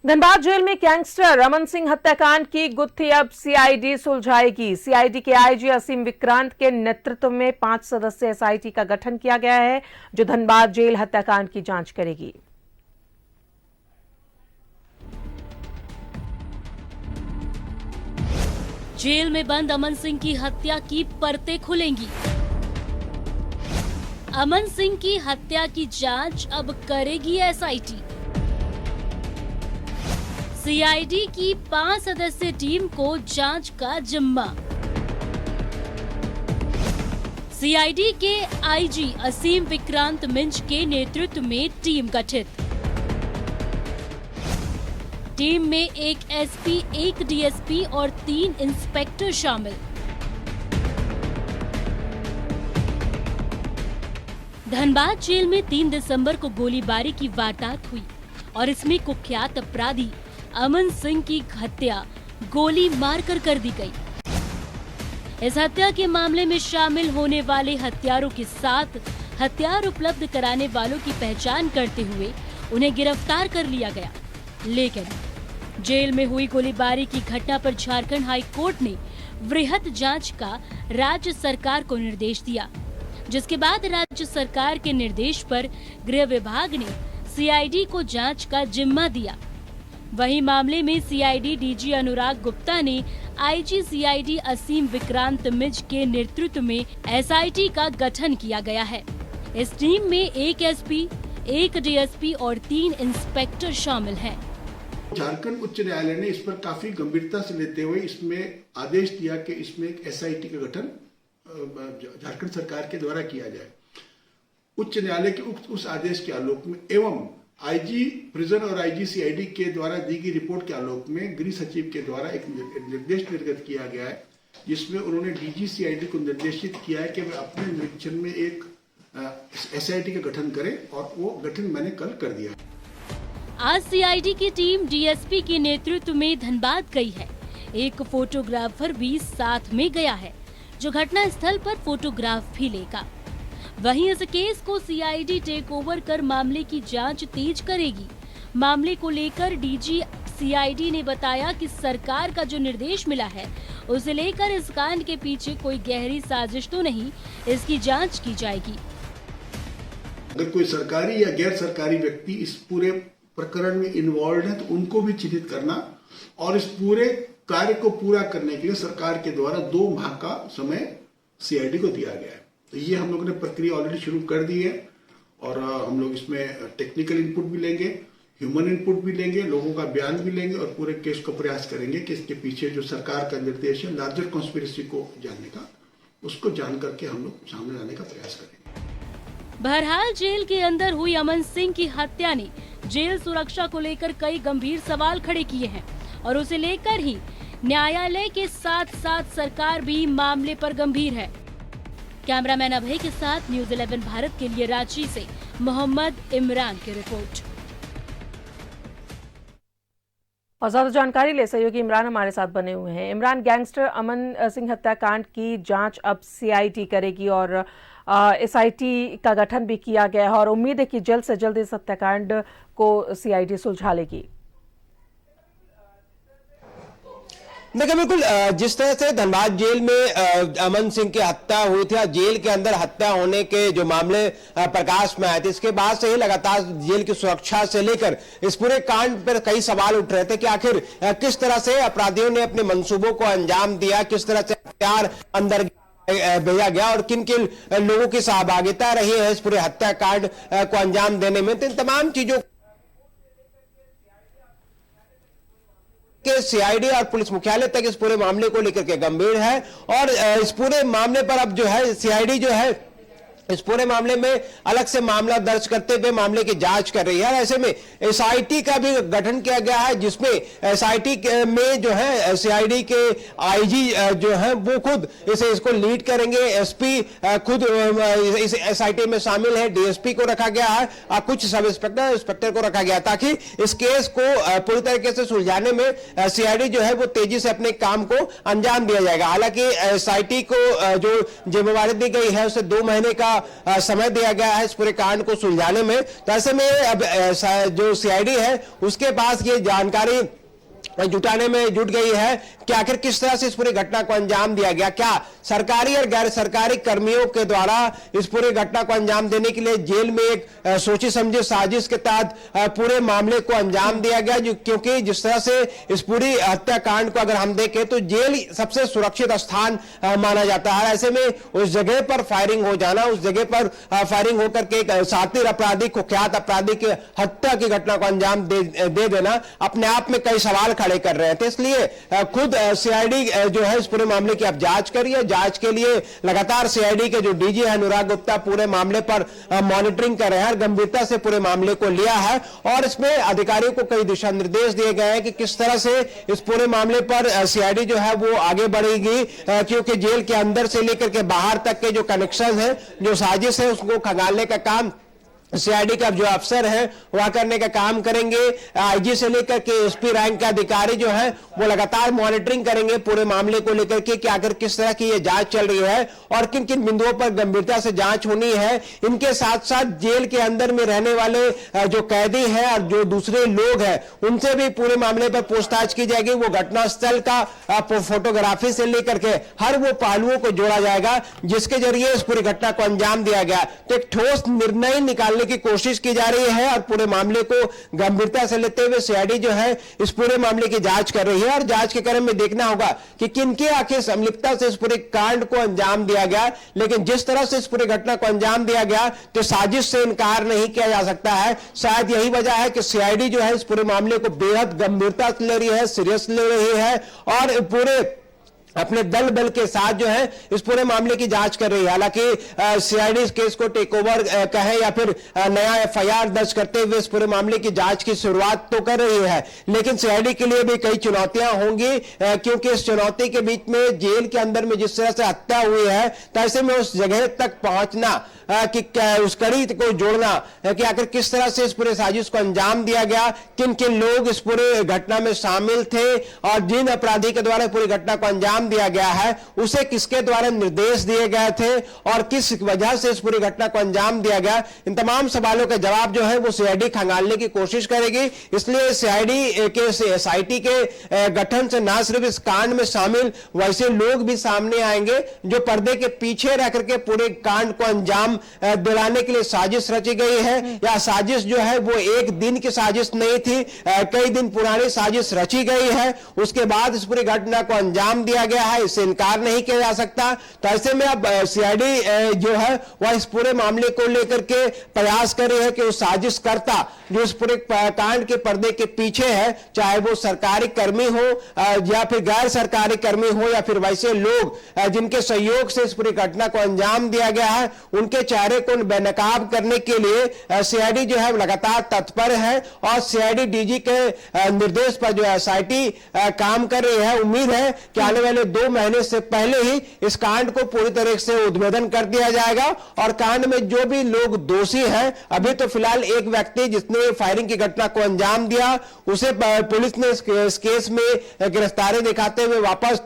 Dhanbad jail में gangster Aman Singh हत्याकांड की गुत्थी अब सीआईडी सुलझाएगी। सीआईडी के आईजी असीम विक्रांत के नेतृत्व में 5 सदस्यीय एसआईटी का गठन किया गया है, जो धनबाद जेल हत्याकांड की जांच करेगी। जेल में बंद अमन सिंह की हत्या की परतें खुलेंगी। अमन सिंह की हत्या की जांच अब करेगी एसआईटी। सीआईडी की 5 सदस्यीय टीम को जांच का जिम्मा। सीआईडी के आईजी असीम विक्रांत मिंज के नेतृत्व में टीम गठित। टीम में एक एसपी, एक डीएसपी और 3 इंस्पेक्टर शामिल। धनबाद जेल में 3 दिसंबर को गोलीबारी की वारदात हुई और इसमें कुख्यात अपराधी अमन सिंह की हत्या गोली मारकर कर दी गई। इस हत्या के मामले में शामिल होने वाले हत्यारों के साथ हथियार उपलब्ध कराने वालों की पहचान करते हुए उन्हें गिरफ्तार कर लिया गया। लेकिन जेल में हुई गोलीबारी की घटना पर झारखंड हाई कोर्ट ने वृहद जांच का राज्य सरकार को निर्देश दिया, जिसके बाद राज्य सरकार के निर्देश पर गृह विभाग ने सीआईडी को जांच का जिम्मा दिया। वहीं मामले में सीआईडी डीजी अनुराग गुप्ता ने आईजी सीआईडी असीम विक्रांत मिंज के नेतृत्व में एसआईटी का गठन किया गया है। इस टीम में एक एसपी, एक डीएसपी और 3 इंस्पेक्टर शामिल हैं। झारखंड उच्च न्यायालय ने इस पर काफी गंभीरता से लेते हुए इसमें आदेश दिया कि इसमें एक एसआईटी का गठन झारखंड सरकार के द्वारा किया जाए। उच्च न्यायालय के उस आदेश के आलोक में एवं आईजी प्रिजन और आईजी सीआईडी के द्वारा दी गई रिपोर्ट के आलोक में गृह सचिव के द्वारा एक निर्देश निर्गत किया गया है, जिसमें उन्होंने डीजी सीआईडी को निर्देशित किया है कि वे अपने निरीक्षण में एक एसआईटी का गठन करें, और वो गठन मैंने कल कर दिया। आज सीआईडी की टीम डीएसपी के नेतृत्व में धनबाद गई है। एक फोटोग्राफर भी साथ में गया है, जो घटना स्थल पर फोटोग्राफ भी लेगा। वहीं इस केस को सीआईडी टेक ओवर कर मामले की जांच तेज करेगी। मामले को लेकर डीजी सीआईडी ने बताया कि सरकार का जो निर्देश मिला है, उसे लेकर इस कांड के पीछे कोई गहरी साजिश तो नहीं, इसकी जांच की जाएगी। अगर कोई सरकारी या गैर सरकारी व्यक्ति इस पूरे प्रकरण में इन्वॉल्व है तो उनको भी चिन्हित करना और इस पूरे कार्य को पूरा करने के लिए सरकार के द्वारा 2 माह का समय सीआईडी को दिया गया है। तो ये हम लोगों ने प्रक्रिया ऑलरेडी शुरू कर दी है, और हम लोग इसमें टेक्निकल इनपुट भी लेंगे, ह्यूमन इनपुट भी लेंगे, लोगों का बयान भी लेंगे, और पूरे केस को प्रयास करेंगे कि इसके पीछे जो सरकार का निर्देश है लार्जर कॉन्स्पिरेसी को जानने का, उसको जान करके हम लोग सामने लाने का प्रयास करेंगे। बहरहाल जेल के अंदर हुई अमन सिंह की हत्या ने जेल सुरक्षा को लेकर कई गंभीर सवाल खड़े किए हैं, और उसे लेकर ही न्यायालय के साथ साथ सरकार भी मामले पर गंभीर है। कैमरामैन अभय के साथ न्यूज़ 11 भारत के लिए रांची से मोहम्मद इमरान की रिपोर्ट। और ज्यादा जानकारी ले सहयोगी इमरान हमारे साथ बने हुए हैं। इमरान, गैंगस्टर अमन सिंह हत्याकांड की जांच अब सीआईडी करेगी और एसआईटी का गठन भी किया गया है, और उम्मीद है कि जल्द से जल्द इस हत्याकांड को सीआईडी सुलझा लेगी। देखिए, बिल्कुल जिस तरह से धनबाद जेल में अमन सिंह की हत्या हुई थी, जेल के अंदर हत्या होने के जो मामले प्रकाश में आए थे, इसके बाद से ही लगातार जेल की सुरक्षा से लेकर इस पूरे कांड पर कई सवाल उठ रहे थे कि आखिर किस तरह से अपराधियों ने अपने मंसूबों को अंजाम दिया, किस तरह से हथियार अंदर भेजा गया और किन किन लोगों की सहभागिता रही है इस पूरे हत्याकांड को अंजाम देने में। तो इन तमाम चीजों के सीआईडी और पुलिस मुख्यालय तक इस पूरे मामले को लेकर के गंभीर है, और इस पूरे मामले पर अब जो है सीआईडी जो है इस पूरे मामले में अलग से मामला दर्ज करते हुए मामले की जांच कर रही है। ऐसे में एसआईटी का भी गठन किया गया है, जिसमें एसआईटी में जो है सीआईडी के आईजी जो है वो खुद इसको लीड करेंगे। एसपी खुद इस एसआईटी में शामिल है, डीएसपी को रखा गया है और कुछ सब इंस्पेक्टर को रखा गया, ताकि इस केस को पूरी तरीके से सुलझाने में सीआईडी जो है वो तेजी से अपने काम को अंजाम दिया जाएगा। हालांकि एसआईटी को जो जिम्मेवारी दी गई है उसे 2 महीने का का समय दिया गया है इस पूरे कांड को सुलझाने में। तो ऐसे में अब जो सीआईडी है उसके पास ये जानकारी जुटाने में जुट गई है कि आखिर किस तरह से इस पूरी घटना को अंजाम दिया गया। क्या सरकारी और गैर सरकारी कर्मियों के द्वारा इस पूरी घटना को अंजाम देने के लिए जेल में एक सोची समझी साजिश के तहत पूरे मामले को अंजाम दिया गया, जो क्योंकि जिस तरह से इस पूरी हत्याकांड को अगर हम देखें तो जेल सबसे सुरक्षित स्थान माना जाता है। ऐसे में उस जगह पर फायरिंग हो जाना, उस जगह पर फायरिंग होकर के एक शातिर अपराधी, कुख्यात अपराधी की हत्या की घटना को अंजाम दे देना अपने आप में कई सवाल खड़े कर रहे थे। इसलिए खुद सीआईडी जो है इस पूरे मामले की अब जांच कर रही है। जांच के लिए लगातार सीआईडी के जो डीजी है अनुराग गुप्ता पूरे मामले पर मॉनिटरिंग कर रहे हैं, गंभीरता से पूरे मामले को लिया है और इसमें अधिकारियों को कई दिशा निर्देश दिए गए हैं कि किस तरह से इस पूरे मामले पर सीआईडी जो है वो आगे बढ़ेगी, क्योंकि जेल के अंदर से लेकर के बाहर तक के जो कनेक्शन है, जो साजिश है, उसको खंगालने का काम सीआईडी का जो अफसर है वह करने का काम करेंगे। आईजी से लेकर के एसपी रैंक के अधिकारी जो है वो लगातार मॉनिटरिंग करेंगे पूरे मामले को लेकर के कि आखिर किस तरह की ये जांच चल रही है और किन किन बिंदुओं पर गंभीरता से जांच होनी है। इनके साथ साथ जेल के अंदर में रहने वाले जो कैदी हैं और जो दूसरे लोग हैं उनसे भी पूरे मामले पर पूछताछ की जाएगी। वो घटनास्थल का फोटोग्राफी से लेकर के हर वो पहलुओं को जोड़ा जाएगा जिसके जरिए इस पूरी घटना को अंजाम दिया गया। तो एक ठोस निर्णय निकालने की कोशिश की जा रही है और पूरे मामले को गंभीरता से लेते हुए सीआईडी जो है इस पूरे मामले की जांच कर रही है और जांच के क्रम में देखना होगा कि किनके आखिर संलिप्तता से इस पूरे कांड को अंजाम दिया गया। लेकिन जिस तरह से इस पूरी घटना को अंजाम दिया गया तो साजिश से इनकार नहीं किया जा सकता है। शायद यही वजह है कि सीआईडी जो है इस पूरे मामले को बेहद गंभीरता से ले रही है, सीरियस ले रही है और पूरे अपने दल बल के साथ जो है इस पूरे मामले की जांच कर रही है। हालांकि सीआईडी इस केस को टेक ओवर कहे या फिर नया एफआईआर दर्ज करते हुए इस पूरे मामले की जांच की शुरुआत तो कर रही है, लेकिन सीआईडी के लिए भी कई चुनौतियां होंगी, क्योंकि इस चुनौती के बीच में जेल के अंदर में जिस तरह से हत्या हुई है तो ऐसे में उस जगह तक पहुंचना कि उस कड़ी को जोड़ना कि आखिर किस तरह से इस पूरे साजिश को अंजाम दिया गया, किन किन लोग इस पूरे घटना में शामिल थे और जिन अपराधी के द्वारा पूरी घटना को अंजाम दिया गया है उसे किसके द्वारा निर्देश दिए गए थे और किस वजह से इस पूरी घटना को अंजाम दिया गया। इन तमाम सवालों के जवाब जो है वो सीआईडी खंगालने की कोशिश करेगी। इसलिए सीआईडी के एसआईटी के गठन से न सिर्फ इस कांड में शामिल वैसे लोग भी सामने आएंगे जो पर्दे के पीछे रह करके पूरे कांड को अंजाम दिलाने के लिए साजिश रची गई है। या साजिश जो है वो एक दिन की साजिश नहीं थी, कई दिन पुरानी साजिश रची गई है, उसके बाद इस पूरी घटना को अंजाम दिया गया है, इससे इनकार नहीं किया जा सकता। तो ऐसे में अब सीआईडी जो है वह इस पूरे मामले को लेकर के प्रयास कर रही है कि उस साजिशकर्ता जो इस पूरे कांड के पर्दे के पीछे है, चाहे वो सरकारी कर्मी हो या फिर गैर सरकारी कर्मी हो या फिर वैसे लोग जिनके सहयोग से इस पूरी घटना को अंजाम दिया गया है, उनके चेहरे को बेनकाब करने के लिए सीआईडी जो है लगातार तत्पर है और सीआईडी डीजी के निर्देश पर जो एसआईटी काम कर रही है। उम्मीद है कि आने वाले 2 महीने से पहले ही इस कांड को पूरी तरह से उद्भेदन कर दिया जाएगा और कांड में जो भी लोग दोषी हैं, अभी तो फिलहाल एक व्यक्ति जिसने फायरिंग की घटना को अंजाम दिया उसे पुलिस ने इस केस में गिरफ्तारी दिखाते हुए वापस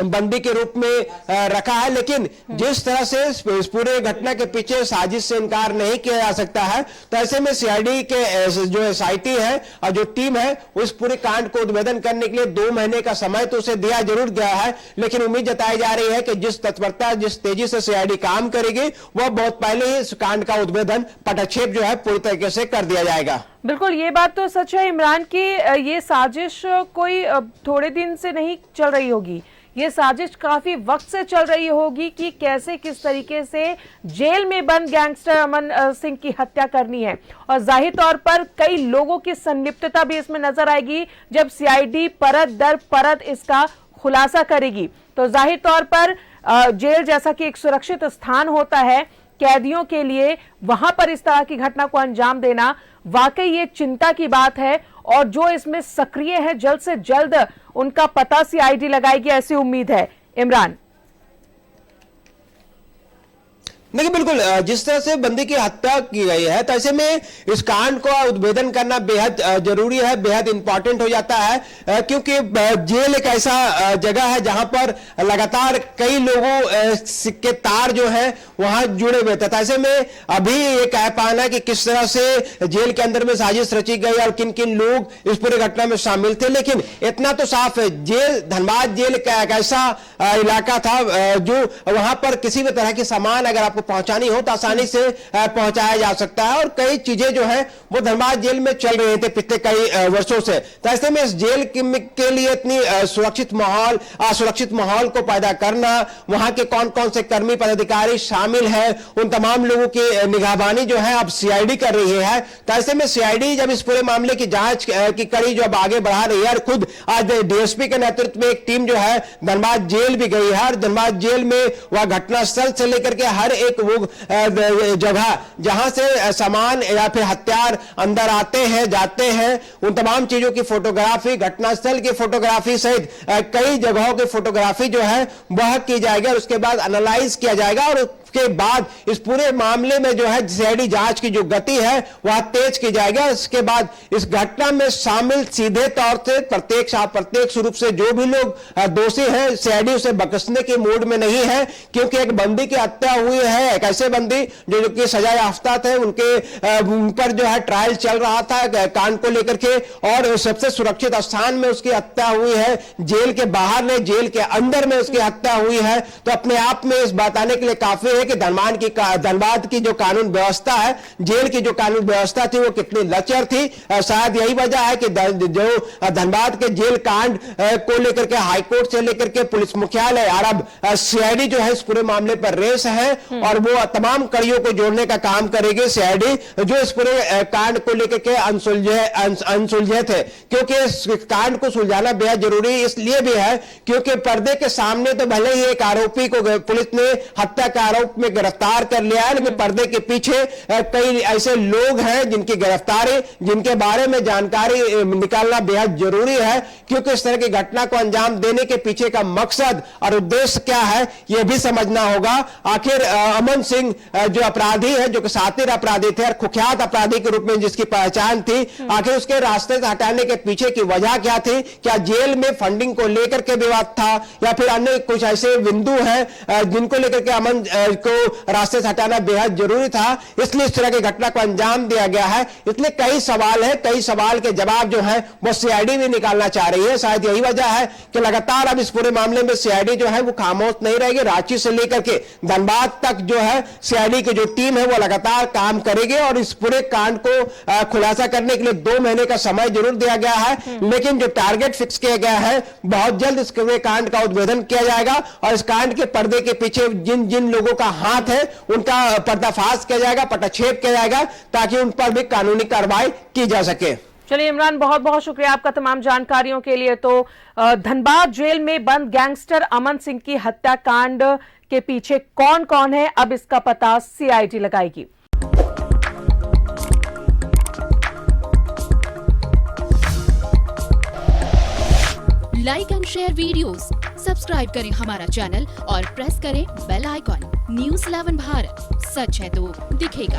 बंदी के रूप में रखा है। लेकिन जिस तरह से इस पूरे घटना के पीछे साजिश से इनकार नहीं किया जा सकता है, तो ऐसे में सीआईडी के जो एसआईटी है और जो टीम है उस पूरे कांड को उद्भेदन करने के लिए 2 महीने का समय तो उसे दिया जरूर गया है, लेकिन उम्मीद जताई जा रही है कि जिस तत्परता जिस तेजी से सीआईडी काम करेगी वह बहुत पहले ही इस कांड का उद्भेदन पटाक्षेप जो है पूरी तरीके से कर दिया जाएगा। बिल्कुल, ये बात तो सच है इमरान की ये साजिश कोई थोड़े दिन से नहीं चल रही होगी, ये साजिश काफी वक्त से चल रही होगी कि कैसे किस तरीके से जेल में बंद गैंगस्टर अमन सिंह की हत्या करनी है। और जाहिर तौर पर कई लोगों की संलिप्तता भी इसमें नजर आएगी जब सीआईडी परत दर परत इसका खुलासा करेगी। तो जाहिर तौर पर जेल जैसा कि एक सुरक्षित स्थान होता है कैदियों के लिए, वहां पर इस तरह की घटना को अंजाम देना वाकई ये चिंता की बात है और जो इसमें सक्रिय है जल्द से जल्द उनका पता सीआईडी लगाएगी, ऐसी उम्मीद है। इमरान, देखिए बिल्कुल जिस तरह से बंदी की हत्या की गई है, तो ऐसे में इस कांड को उद्भेदन करना बेहद जरूरी है, बेहद इंपॉर्टेंट हो जाता है, क्योंकि जेल एक ऐसा जगह है जहां पर लगातार कई लोगों के तार जो है वहां जुड़े हुए थे। ऐसे में अभी ये कह पाना कि किस तरह से जेल के अंदर में साजिश रची गई और किन किन लोग इस पूरी घटना में शामिल थे, लेकिन इतना तो साफ है, जेल धनबाद जेल एक ऐसा इलाका था जो वहां पर किसी भी तरह की सामान अगर आपको पहुंचानी हो तो आसानी से पहुंचाया जा सकता है, और कई चीजें जो है वो धनबाद जेल में चल रहे थे पिछले कई वर्षों से। तो ऐसे में इस जेल के लिए इतनी असुरक्षित माहौल को पैदा करना, वहां के कौन कौन से कर्मी पदाधिकारी शामिल है, उन तमाम लोगों की निगहबानी जो है अब सीआईडी कर रही है। तो ऐसे में सीआईडी जब इस पूरे मामले की जांच की कड़ी जो अब आगे बढ़ा रही है, और खुद आज डीएसपी के नेतृत्व में एक टीम जो है धनबाद जेल भी गई है, और धनबाद जेल में वह घटनास्थल से लेकर के हर एक वो जगह जहां से सामान या फिर हथियार अंदर आते हैं जाते हैं, उन तमाम चीजों की फोटोग्राफी, घटनास्थल की फोटोग्राफी सहित कई जगहों की फोटोग्राफी जो है वह की जाएगी, और उसके बाद एनालाइज किया जाएगा, और के बाद इस पूरे मामले में जो है सीआईडी जांच की जो गति है वह तेज की जाएगी। इसके बाद इस घटना में शामिल सीधे तौर से प्रत्यक्ष रूप से जो भी लोग दोषी हैं, सीआईडी उसे बख्शने के मूड में नहीं है, क्योंकि एक बंदी की हत्या हुई है, एक ऐसे बंदी जो कि सजा याफ्ता थे, उनके ऊपर जो है ट्रायल चल रहा था कांड को लेकर के, और सबसे सुरक्षित स्थान में उसकी हत्या हुई है, जेल के बाहर नहीं जेल के अंदर में उसकी हत्या हुई है। तो अपने आप में इस बात आने के लिए काफी है कि धनबाद की जो कानून व्यवस्था है, जेल की जो कानून व्यवस्था थी वो कितनी लचर थी। शायद यही वजह है कि जो धनबाद के जेल कांड को लेकर के हाईकोर्ट से लेकर के पुलिस मुख्यालय और अब सीआईडी जो है इस पूरे मामले पर रेस है, और वो तमाम कड़ियों को जोड़ने का काम करेगी सीआईडी, जो इस पूरे कांड को लेकर के अनसुलझे थे। क्योंकि इस कांड को सुलझाना बेहद जरूरी इसलिए भी है क्योंकि पर्दे के सामने तो भले ही एक आरोपी को पुलिस ने हत्या का आरोप में गिरफ्तार कर लिया है, लेकिन पर्दे के पीछे कई ऐसे लोग हैं जिनकी गिरफ्तारी, जिनके बारे में जानकारी निकालना बेहद जरूरी है, क्योंकि इस तरह की घटना को अंजाम देने के पीछे का मकसद और उद्देश्य क्या है यह भी समझना होगा। आखिर अमन सिंह जो अपराधी है, जो कि शातिर अपराधी थे और कुख्यात अपराधी के रूप में जिसकी पहचान थी, आखिर उसके रास्ते से हटाने के पीछे की वजह क्या थी? क्या जेल में फंडिंग को लेकर के विवाद था, या फिर अन्य कुछ ऐसे बिंदु हैं जिनको लेकर के अमन को रास्ते से हटाना बेहद जरूरी था, इसलिए इस तरह की घटना को अंजाम दिया गया है। इसलिए कई सवाल है, कई सवाल के जवाब जो है वो सीआईडी भी निकालना चाह रही है। शायद यही वजह है कि लगातार अब इस पूरे मामले में सीआईडी जो है वो खामोश नहीं रहेगी। रांची से लेकर के धनबाद तक जो है सीआईडी की जो टीम है वो लगातार काम करेगी, और इस पूरे कांड को खुलासा करने के लिए 2 महीने का समय जरूर दिया गया है, लेकिन जो टारगेट फिक्स किया गया है बहुत जल्द इस कांड का उद्भेदन किया जाएगा, और इस कांड के पर्दे के पीछे जिन जिन लोगों का हाथ है उनका पर्दाफाश किया जाएगा, पटाक्षेप किया जाएगा, ताकि उन पर भी कानूनी कार्रवाई की जा सके। चलिए इमरान, बहुत बहुत शुक्रिया आपका तमाम जानकारियों के लिए। तो धनबाद जेल में बंद गैंगस्टर अमन सिंह की हत्याकांड के पीछे कौन कौन है, अब इसका पता सीआईडी लगाएगी। Like and share videos, subscribe करें हमारा चैनल और प्रेस करें बेल आइकॉन। न्यूज़ 11 भारत, सच है तो दिखेगा।